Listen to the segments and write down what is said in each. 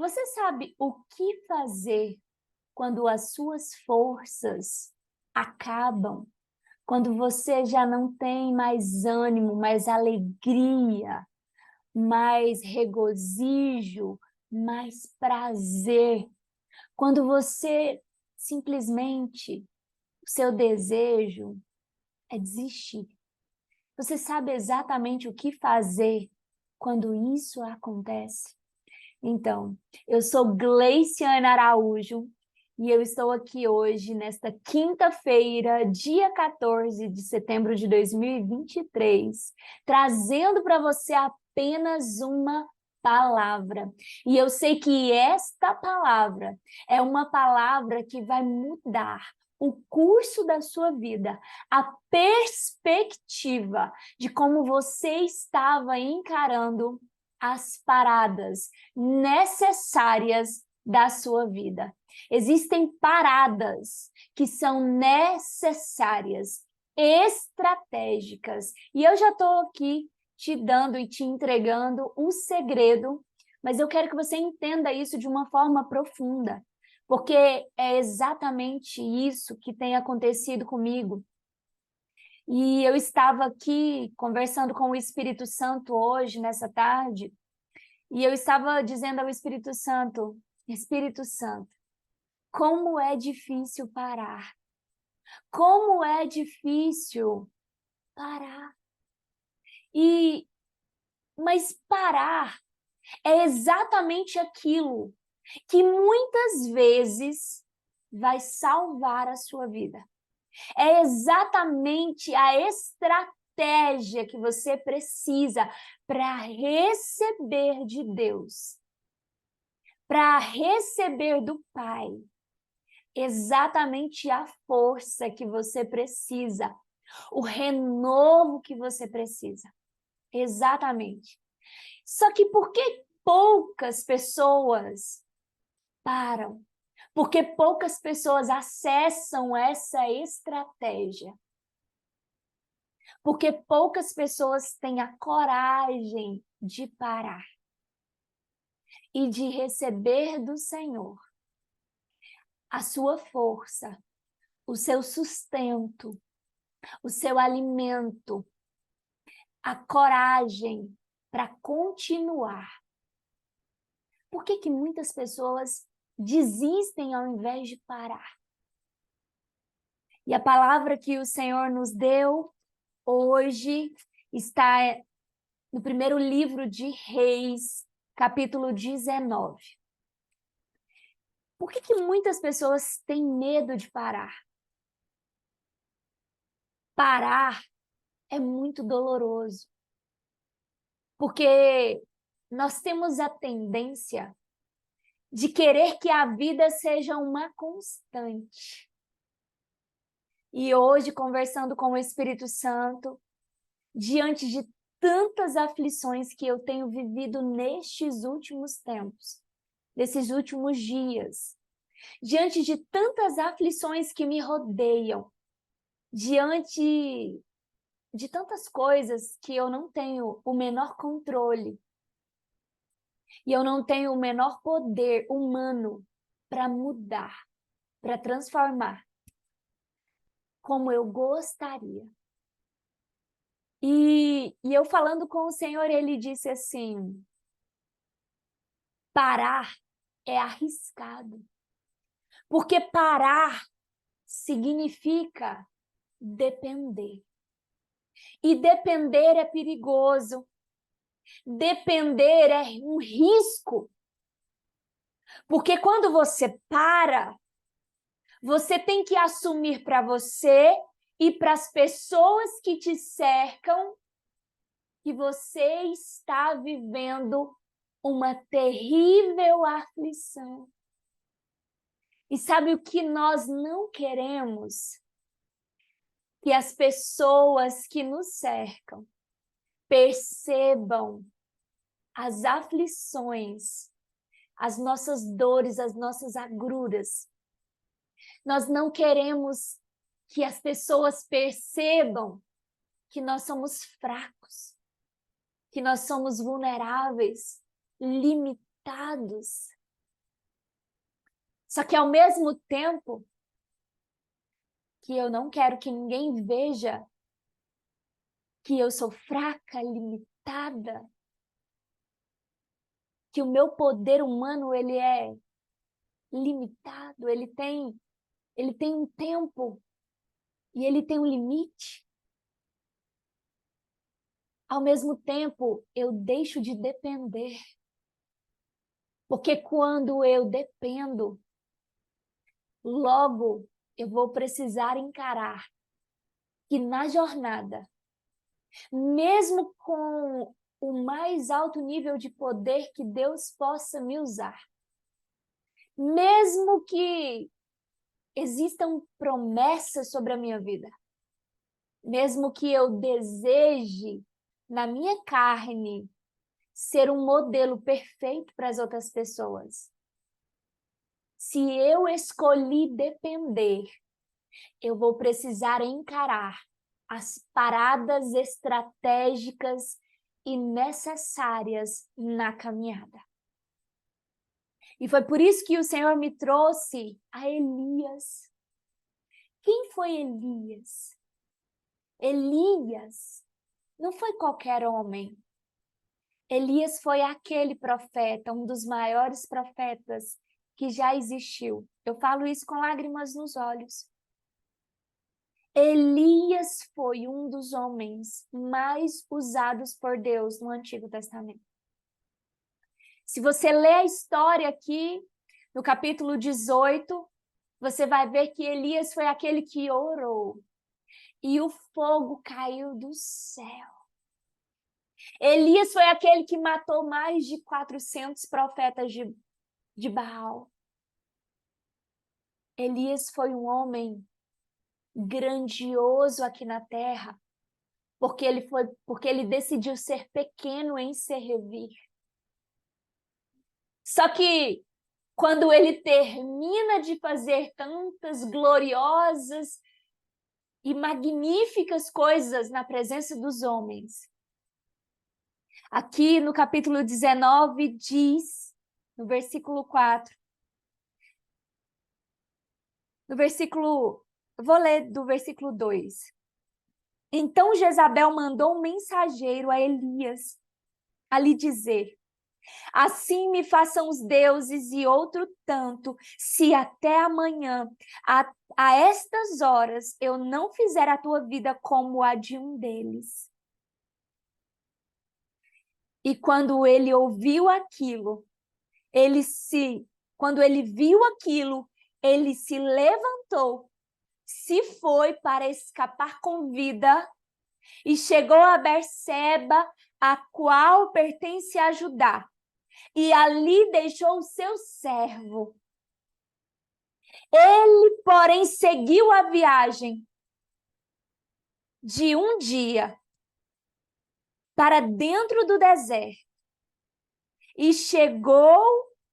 Você sabe o que fazer quando as suas forças acabam? Quando você já não tem mais ânimo, mais alegria, mais regozijo, mais prazer? Quando você simplesmente, o seu desejo é desistir. Você sabe exatamente o que fazer quando isso acontece? Então, eu sou Gleiciane Araújo e eu estou aqui hoje, nesta quinta-feira, dia 14 de setembro de 2023, trazendo para você apenas uma palavra. E eu sei que esta palavra é uma palavra que vai mudar o curso da sua vida, a perspectiva de como você estava encarando as paradas necessárias da sua vida. Existem paradas que são necessárias, estratégicas. E eu já estou aqui te dando e te entregando um segredo, mas eu quero que você entenda isso de uma forma profunda, porque é exatamente isso que tem acontecido comigo. E eu estava aqui conversando com o Espírito Santo hoje, nessa tarde, e eu estava dizendo ao Espírito Santo, Espírito Santo, como é difícil parar. Como é difícil parar. Mas parar é exatamente aquilo que muitas vezes vai salvar a sua vida. É exatamente a estratégia que você precisa para receber de Deus, para receber do Pai, exatamente a força que você precisa, o renovo que você precisa. Exatamente. Só que por que poucas pessoas param? Porque poucas pessoas acessam essa estratégia. Porque poucas pessoas têm a coragem de parar e de receber do Senhor a sua força, o seu sustento, o seu alimento, a coragem para continuar. Por que que muitas pessoas desistem ao invés de parar? E a palavra que o Senhor nos deu hoje está no primeiro livro de Reis, capítulo 19. Por que que muitas pessoas têm medo de parar? Parar é muito doloroso, porque nós temos a tendência de querer que a vida seja uma constante. E hoje, conversando com o Espírito Santo, diante de tantas aflições que eu tenho vivido nestes últimos tempos, nesses últimos dias, diante de tantas aflições que me rodeiam, diante de tantas coisas que eu não tenho o menor controle e eu não tenho o menor poder humano para mudar, para transformar, como eu gostaria. E eu falando com o Senhor, ele disse assim, parar é arriscado, porque parar significa depender. E depender é perigoso. Depender é um risco. Porque quando você para, você tem que assumir para você e para as pessoas que te cercam que você está vivendo uma terrível aflição. E sabe o que nós não queremos? Que as pessoas que nos cercam percebam as aflições, as nossas dores, as nossas agruras. Nós não queremos que as pessoas percebam que nós somos fracos, que nós somos vulneráveis, limitados. Só que ao mesmo tempo que eu não quero que ninguém veja que eu sou fraca, limitada, que o meu poder humano ele é limitado, ele tem um tempo e ele tem um limite. Ao mesmo tempo, eu deixo de depender. Porque quando eu dependo, logo eu vou precisar encarar que na jornada, mesmo com o mais alto nível de poder que Deus possa me usar, mesmo que existam promessas sobre a minha vida, mesmo que eu deseje na minha carne ser um modelo perfeito para as outras pessoas, se eu escolhi depender, eu vou precisar encarar as paradas estratégicas e necessárias na caminhada. E foi por isso que o Senhor me trouxe a Elias. Quem foi Elias? Elias não foi qualquer homem. Elias foi aquele profeta, um dos maiores profetas que já existiu. Eu falo isso com lágrimas nos olhos. Elias foi um dos homens mais usados por Deus no Antigo Testamento. Se você ler a história aqui, no capítulo 18, você vai ver que Elias foi aquele que orou e o fogo caiu do céu. Elias foi aquele que matou mais de 400 profetas de Baal. Elias foi um homem grandioso aqui na terra, porque ele decidiu ser pequeno em servir. Só que quando ele termina de fazer tantas gloriosas e magníficas coisas na presença dos homens, aqui no capítulo 19 diz, no versículo 4, eu vou ler do versículo 2. Então Jezabel mandou um mensageiro a Elias a lhe dizer: assim me façam os deuses e outro tanto, se até amanhã, a estas horas, eu não fizer a tua vida como a de um deles. E quando ele ouviu aquilo, quando ele viu aquilo, ele se levantou, se foi para escapar com vida e chegou a Berseba, a qual pertence a Judá. E ali deixou o seu servo. Ele, porém, seguiu a viagem de um dia para dentro do deserto e chegou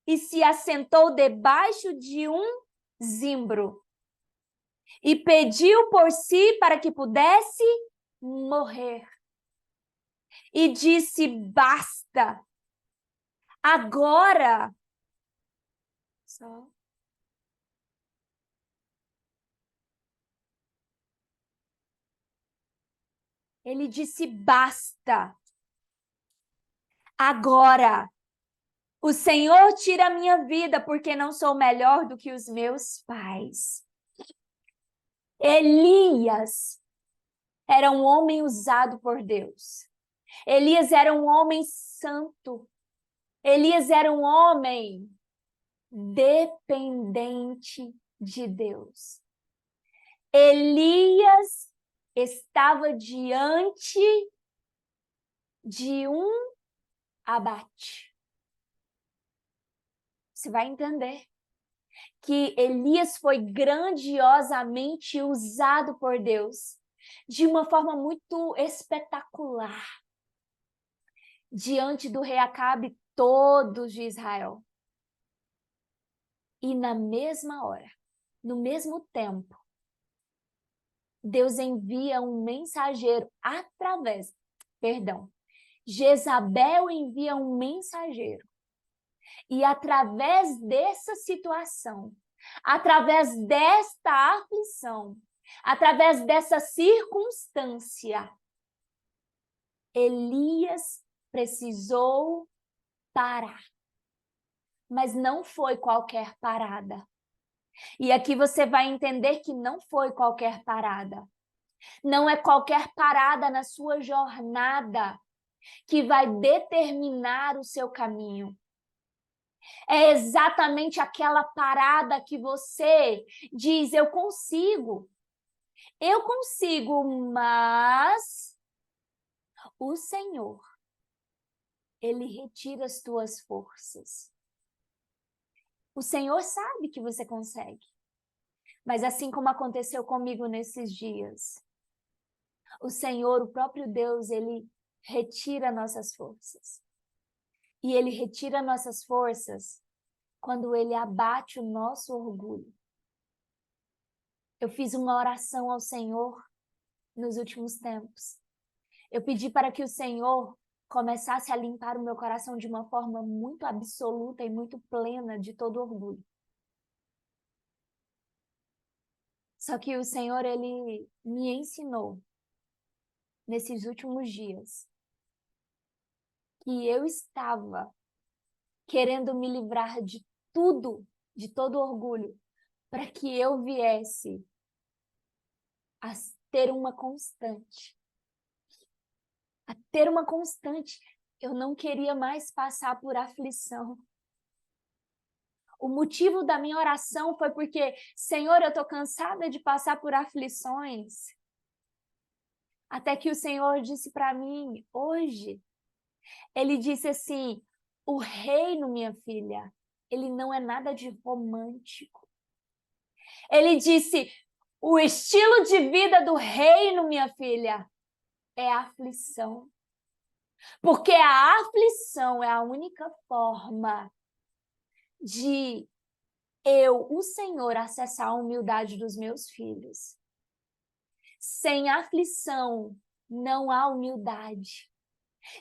e se assentou debaixo de um zimbro e pediu por si para que pudesse morrer. E disse: basta, agora. Só. Ele disse: basta. Agora, o Senhor tira a minha vida, porque não sou melhor do que os meus pais. Elias era um homem usado por Deus. Elias era um homem santo. Elias era um homem dependente de Deus. Elias estava diante de um abate. Você vai entender que Elias foi grandiosamente usado por Deus de uma forma muito espetacular diante do rei Acabe, todos de Israel. E na mesma hora, no mesmo tempo, Deus envia um mensageiro Jezabel envia um mensageiro. E através dessa situação, através desta aflição, através dessa circunstância, Elias precisou parar. Mas não foi qualquer parada. E aqui você vai entender que não foi qualquer parada. Não é qualquer parada na sua jornada que vai determinar o seu caminho. É exatamente aquela parada que você diz, eu consigo, mas o Senhor, Ele retira as tuas forças. O Senhor sabe que você consegue. Mas assim como aconteceu comigo nesses dias, o Senhor, o próprio Deus, Ele retira nossas forças. E Ele retira nossas forças quando Ele abate o nosso orgulho. Eu fiz uma oração ao Senhor nos últimos tempos. Eu pedi para que o Senhor começasse a limpar o meu coração de uma forma muito absoluta e muito plena de todo orgulho. Só que o Senhor, Ele me ensinou nesses últimos dias que eu estava querendo me livrar de tudo, de todo orgulho, para que eu viesse a ter uma constante. A ter uma constante. Eu não queria mais passar por aflição. O motivo da minha oração foi porque, Senhor, eu estou cansada de passar por aflições. Até que o Senhor disse para mim, hoje, Ele disse assim, o reino, minha filha, ele não é nada de romântico. Ele disse, o estilo de vida do reino, minha filha, é a aflição. Porque a aflição é a única forma de eu, o Senhor, acessar a humildade dos meus filhos. Sem aflição, não há humildade.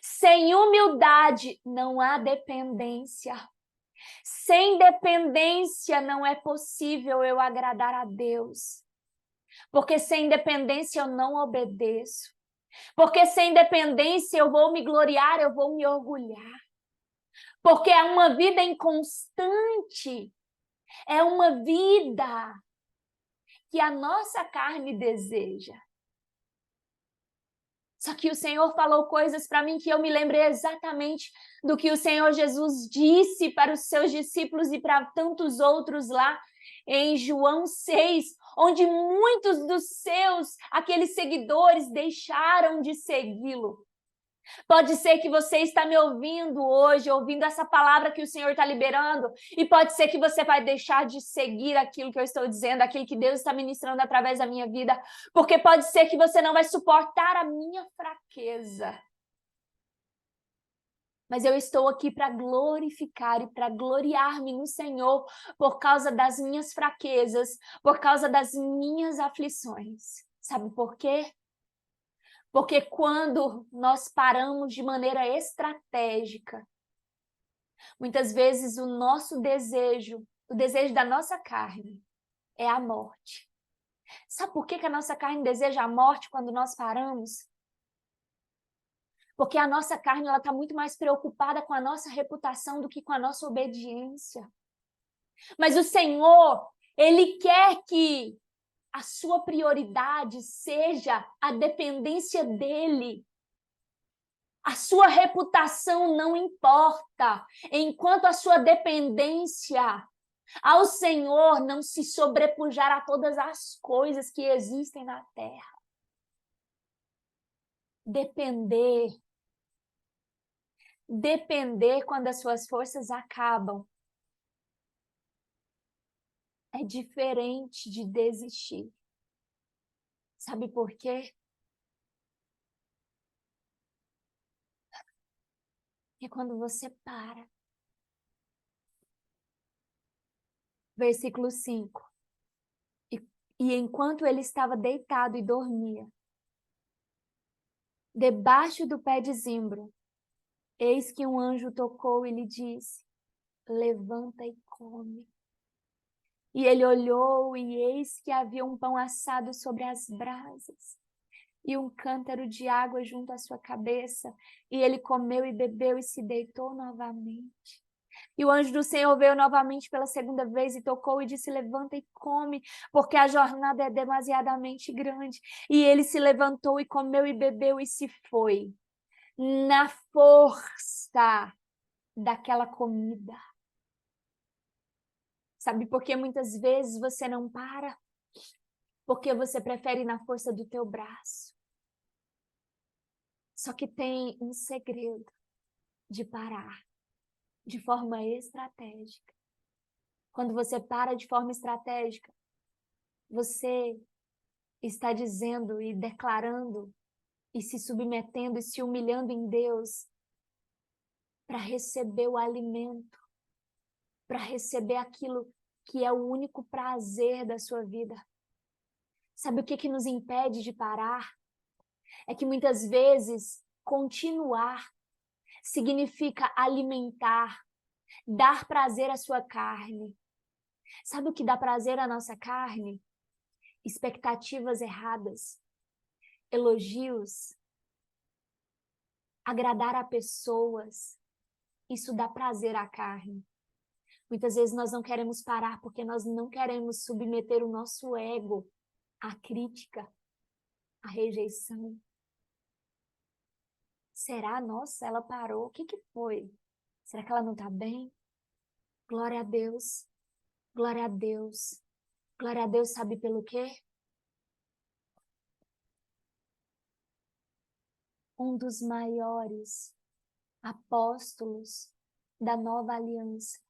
Sem humildade, não há dependência. Sem dependência, não é possível eu agradar a Deus. Porque sem dependência, eu não obedeço. Porque sem dependência, eu vou me gloriar, eu vou me orgulhar. Porque é uma vida inconstante. É uma vida que a nossa carne deseja. Só que o Senhor falou coisas para mim que eu me lembrei exatamente do que o Senhor Jesus disse para os seus discípulos e para tantos outros lá em João 6, onde muitos dos seus, aqueles seguidores, deixaram de segui-lo. Pode ser que você está me ouvindo hoje, ouvindo essa palavra que o Senhor está liberando, e pode ser que você vai deixar de seguir aquilo que eu estou dizendo, aquilo que Deus está ministrando através da minha vida, porque pode ser que você não vai suportar a minha fraqueza. Mas eu estou aqui para glorificar e para gloriar-me no Senhor por causa das minhas fraquezas, por causa das minhas aflições. Sabe por quê? Porque quando nós paramos de maneira estratégica, muitas vezes o nosso desejo, o desejo da nossa carne, é a morte. Sabe por que a nossa carne deseja a morte quando nós paramos? Porque a nossa carne está muito mais preocupada com a nossa reputação do que com a nossa obediência. Mas o Senhor, Ele quer que a sua prioridade seja a dependência dEle. A sua reputação não importa, enquanto a sua dependência ao Senhor não se sobrepujar a todas as coisas que existem na terra. Depender quando as suas forças acabam é diferente de desistir. Sabe por quê? É quando você para. Versículo 5. E enquanto ele estava deitado e dormia, debaixo do pé de zimbro, eis que um anjo tocou e lhe disse, levanta e come. E ele olhou, e eis que havia um pão assado sobre as brasas, e um cântaro de água junto à sua cabeça. E ele comeu e bebeu e se deitou novamente. E o anjo do Senhor veio novamente pela segunda vez e tocou e disse: levanta e come, porque a jornada é demasiadamente grande. E ele se levantou e comeu e bebeu e se foi, na força daquela comida. Sabe por que muitas vezes você não para? Porque você prefere ir na força do teu braço. Só que tem um segredo de parar de forma estratégica. Quando você para de forma estratégica, você está dizendo e declarando e se submetendo e se humilhando em Deus para receber o alimento, para receber aquilo que é o único prazer da sua vida. Sabe o que nos impede de parar? É que muitas vezes continuar significa alimentar, dar prazer à sua carne. Sabe o que dá prazer à nossa carne? Expectativas erradas, elogios, agradar a pessoas. Isso dá prazer à carne. Muitas vezes nós não queremos parar porque nós não queremos submeter o nosso ego à crítica, à rejeição. Será? Nossa, ela parou. O que foi? Será que ela não está bem? Glória a Deus. Glória a Deus. Glória a Deus, sabe pelo quê? Um dos maiores apóstolos da nova aliança.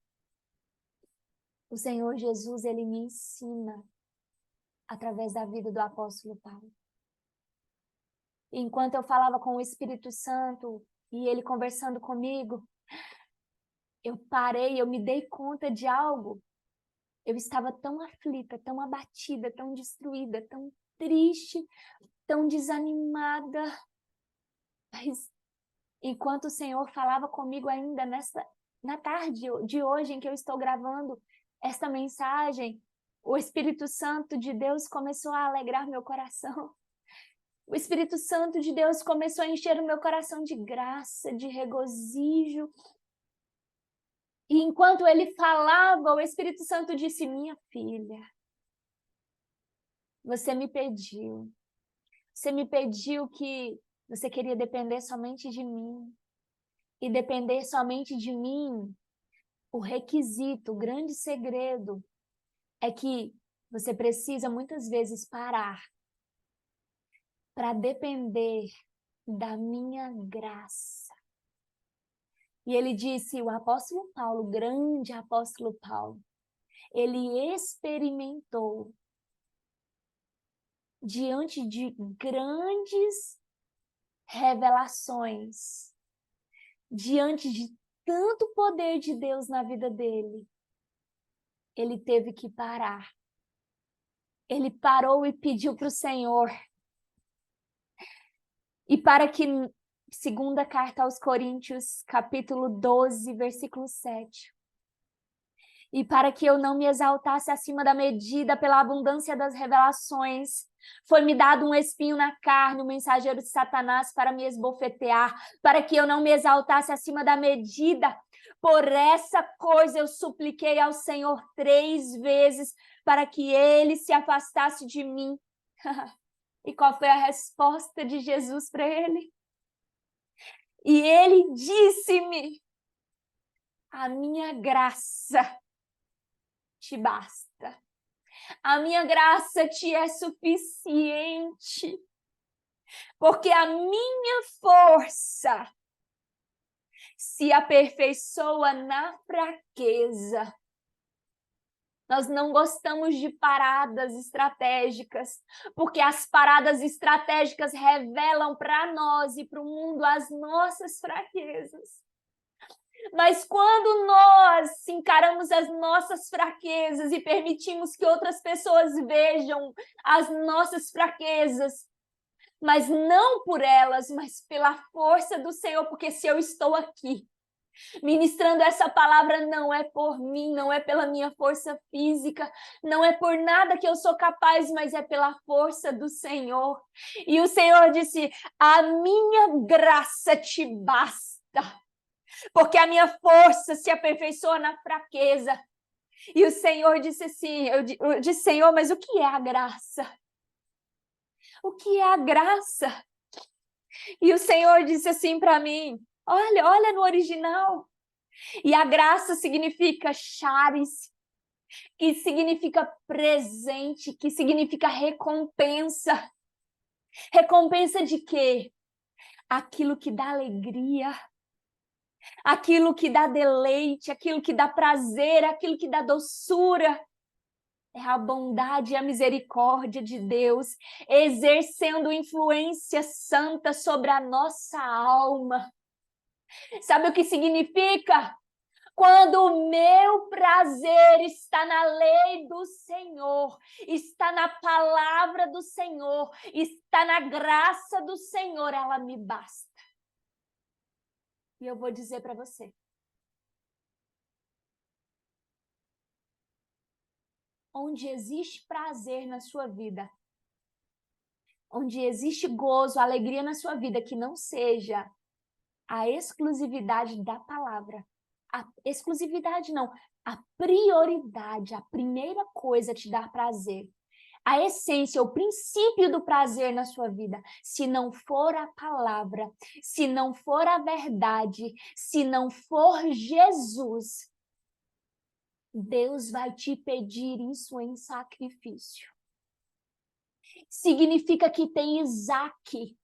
O Senhor Jesus, ele me ensina através da vida do apóstolo Paulo. Enquanto eu falava com o Espírito Santo e ele conversando comigo, eu parei, eu me dei conta de algo. Eu estava tão aflita, tão abatida, tão destruída, tão triste, tão desanimada. Mas enquanto o Senhor falava comigo ainda na tarde de hoje em que eu estou gravando esta mensagem, o Espírito Santo de Deus começou a alegrar meu coração. O Espírito Santo de Deus começou a encher o meu coração de graça, de regozijo. E enquanto ele falava, o Espírito Santo disse: minha filha, você me pediu. Você me pediu que você queria depender somente de mim. E depender somente de mim, o requisito, o grande segredo é que você precisa muitas vezes parar para depender da minha graça. E ele disse, o apóstolo Paulo, o grande apóstolo Paulo, ele experimentou diante de grandes revelações, diante de tanto poder de Deus na vida dele, ele teve que parar. Ele parou e pediu para o Senhor. E para que, segunda carta aos Coríntios, capítulo 12, versículo 7. E para que eu não me exaltasse acima da medida pela abundância das revelações, foi-me dado um espinho na carne, um mensageiro de Satanás para me esbofetear, para que eu não me exaltasse acima da medida. Por essa coisa eu supliquei ao Senhor 3 vezes, para que ele se afastasse de mim. E qual foi a resposta de Jesus para ele? E ele disse-me: a minha graça te basta. A minha graça te é suficiente. Porque a minha força se aperfeiçoa na fraqueza. Nós não gostamos de paradas estratégicas, porque as paradas estratégicas revelam para nós e para o mundo as nossas fraquezas. Mas quando nós encaramos as nossas fraquezas e permitimos que outras pessoas vejam as nossas fraquezas, mas não por elas, mas pela força do Senhor, porque se eu estou aqui, Ministrando essa palavra não é por mim, não é pela minha força física, não é por nada que eu sou capaz, mas é pela força do Senhor. E o Senhor disse: a minha graça te basta, porque a minha força se aperfeiçoa na fraqueza. E o Senhor disse assim, eu disse: Senhor, mas o que é a graça? O que é a graça? E o Senhor disse assim para mim: olha no original. E a graça significa charis, que significa presente, que significa recompensa. Recompensa de quê? Aquilo que dá alegria, aquilo que dá deleite, aquilo que dá prazer, aquilo que dá doçura. É a bondade e a misericórdia de Deus exercendo influência santa sobre a nossa alma. Sabe o que significa? Quando o meu prazer está na lei do Senhor, está na palavra do Senhor, está na graça do Senhor, ela me basta. E eu vou dizer para você: onde existe prazer na sua vida, onde existe gozo, alegria na sua vida, que não seja a exclusividade da palavra, a exclusividade não, a prioridade, a primeira coisa a te dar prazer, a essência, o princípio do prazer na sua vida, se não for a palavra, se não for a verdade, se não for Jesus, Deus vai te pedir isso em sacrifício. Significa que tem Isaac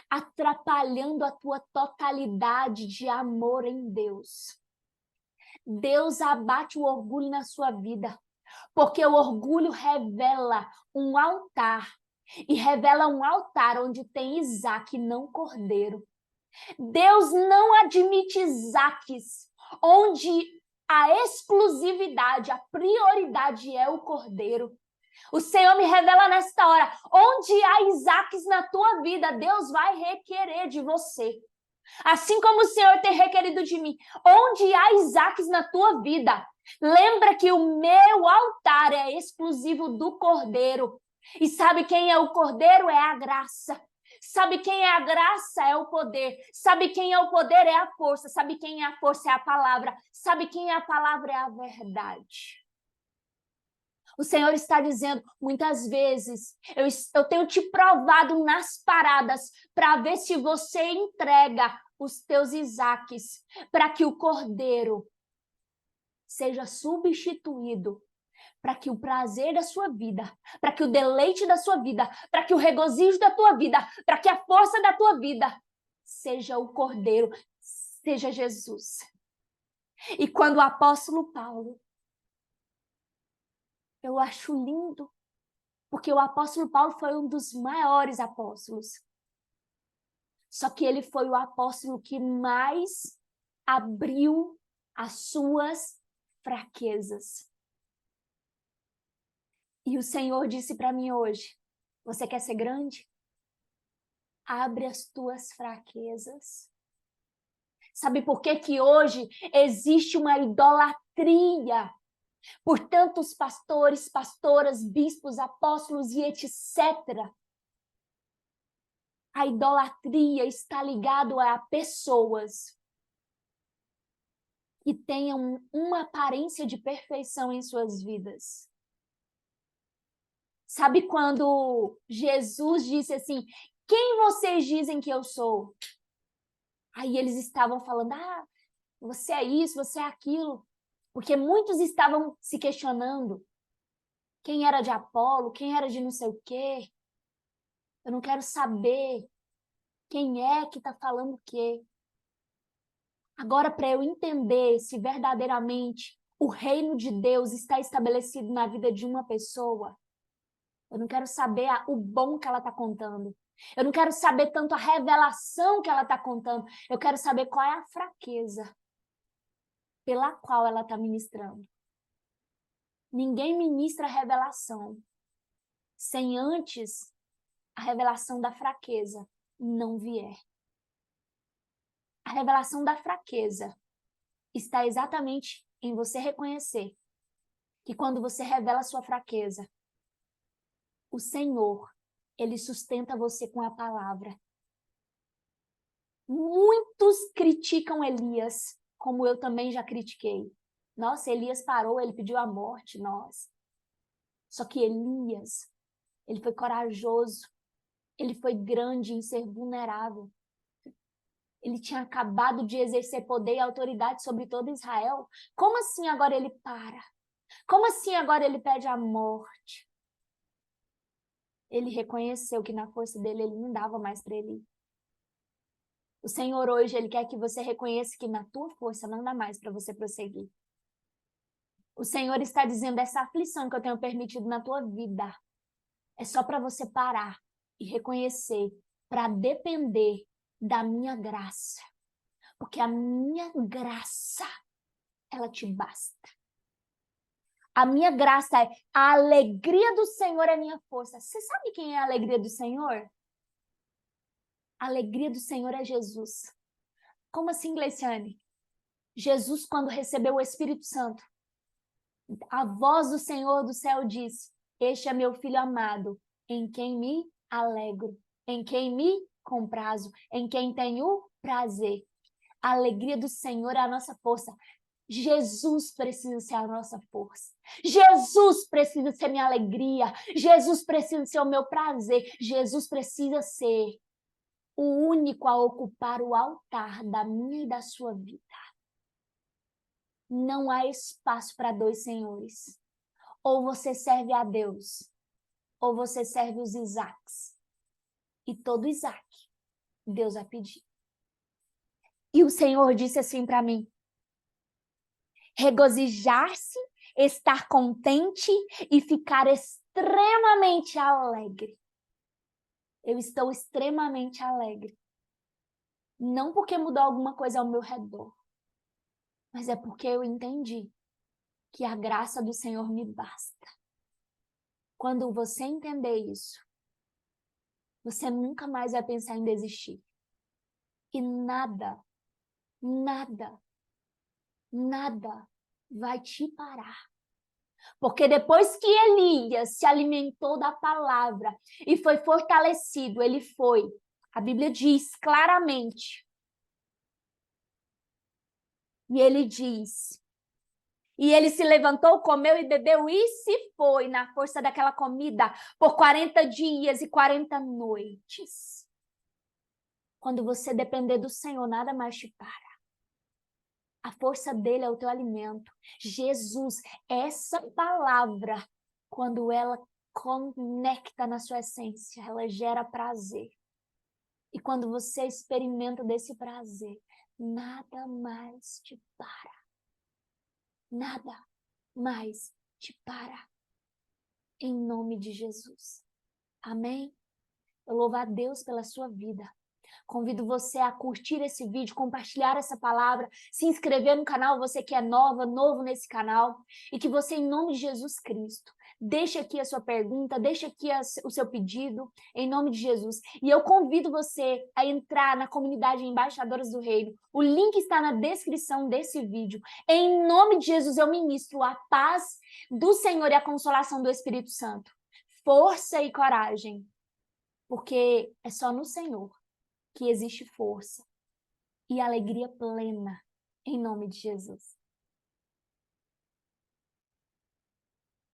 atrapalhando a tua totalidade de amor em Deus. Deus abate o orgulho na sua vida, porque o orgulho revela um altar, e revela um altar onde tem Isaac, não cordeiro. Deus não admite Isaques, onde a exclusividade, a prioridade é o cordeiro. O Senhor me revela nesta hora, onde há Isaques na tua vida, Deus vai requerer de você. Assim como o Senhor tem requerido de mim, onde há Isaques na tua vida, lembra que o meu altar é exclusivo do Cordeiro. E sabe quem é o Cordeiro? É a graça. Sabe quem é a graça? É o poder. Sabe quem é o poder? É a força. Sabe quem é a força? É a palavra. Sabe quem é a palavra? É a verdade. O Senhor está dizendo, muitas vezes, eu tenho te provado nas paradas para ver se você entrega os teus Isaques, para que o cordeiro seja substituído, para que o prazer da sua vida, para que o deleite da sua vida, para que o regozijo da tua vida, para que a força da tua vida seja o cordeiro, seja Jesus. E quando o apóstolo Paulo, eu acho lindo, porque o apóstolo Paulo foi um dos maiores apóstolos. Só que ele foi o apóstolo que mais abriu as suas fraquezas. E o Senhor disse para mim hoje: você quer ser grande? Abre as tuas fraquezas. Sabe por que que hoje existe uma idolatria por tantos pastores, pastoras, bispos, apóstolos e etc. A idolatria está ligada a pessoas que tenham uma aparência de perfeição em suas vidas. Sabe quando Jesus disse assim, quem vocês dizem que eu sou? Aí eles estavam falando, você é isso, você é aquilo. Porque muitos estavam se questionando quem era de Apolo, quem era de não sei o quê. Eu não quero saber quem é que está falando o quê. Agora, para eu entender se verdadeiramente o reino de Deus está estabelecido na vida de uma pessoa, eu não quero saber o bom que ela está contando. Eu não quero saber tanto a revelação que ela está contando. Eu quero saber qual é a fraqueza pela qual ela está ministrando. Ninguém ministra a revelação sem antes a revelação da fraqueza não vier. A revelação da fraqueza está exatamente em você reconhecer que quando você revela a sua fraqueza, o Senhor, Ele sustenta você com a palavra. Muitos criticam Elias, como eu também já critiquei. Nossa, Elias parou, ele pediu a morte, nossa. Só que Elias, ele foi corajoso, ele foi grande em ser vulnerável. Ele tinha acabado de exercer poder e autoridade sobre todo Israel. Como assim agora ele para? Como assim agora ele pede a morte? Ele reconheceu que na força dele ele não dava mais para ele ir. O Senhor hoje, Ele quer que você reconheça que na tua força não dá mais para você prosseguir. O Senhor está dizendo, essa aflição que eu tenho permitido na tua vida é só para você parar e reconhecer, para depender da minha graça. Porque a minha graça, ela te basta. A minha graça é a alegria do Senhor é minha força. Você sabe quem é a alegria do Senhor? A alegria do Senhor é Jesus. Como assim, Gleiciane? Jesus, quando recebeu o Espírito Santo, a voz do Senhor do céu disse, este é meu filho amado, em quem me alegro, em quem me comprazo, em quem tenho prazer. A alegria do Senhor é a nossa força. Jesus precisa ser a nossa força. Jesus precisa ser minha alegria. Jesus precisa ser o meu prazer. Jesus precisa ser o único a ocupar o altar da minha e da sua vida. Não há espaço para dois senhores. Ou você serve a Deus, ou você serve os Isaques. E todo Isaque, Deus vai pedir. E o Senhor disse assim para mim, regozijar-se, estar contente e ficar extremamente alegre. Eu estou extremamente alegre. Não porque mudou alguma coisa ao meu redor, mas é porque eu entendi que a graça do Senhor me basta. Quando você entender isso, você nunca mais vai pensar em desistir. E nada vai te parar. Porque depois que Elias se alimentou da palavra e foi fortalecido, a Bíblia diz claramente, e ele diz, e ele se levantou, comeu e bebeu e se foi na força daquela comida por 40 dias e 40 noites. Quando você depender do Senhor, nada mais te para. A força dele é o teu alimento. Jesus, essa palavra, quando ela conecta na sua essência, ela gera prazer. E quando você experimenta desse prazer, nada mais te para. Nada mais te para. Em nome de Jesus. Amém? Eu louvo a Deus pela sua vida. Convido você a curtir esse vídeo, compartilhar essa palavra, se inscrever no canal, você que é novo nesse canal, e que você, em nome de Jesus Cristo, deixe aqui a sua pergunta, deixe aqui o seu pedido, em nome de Jesus. E eu convido você a entrar na comunidade Embaixadoras do Reino. O link está na descrição desse vídeo. Em nome de Jesus, eu ministro a paz do Senhor e a consolação do Espírito Santo. Força e coragem, porque é só no Senhor que existe força e alegria plena, em nome de Jesus.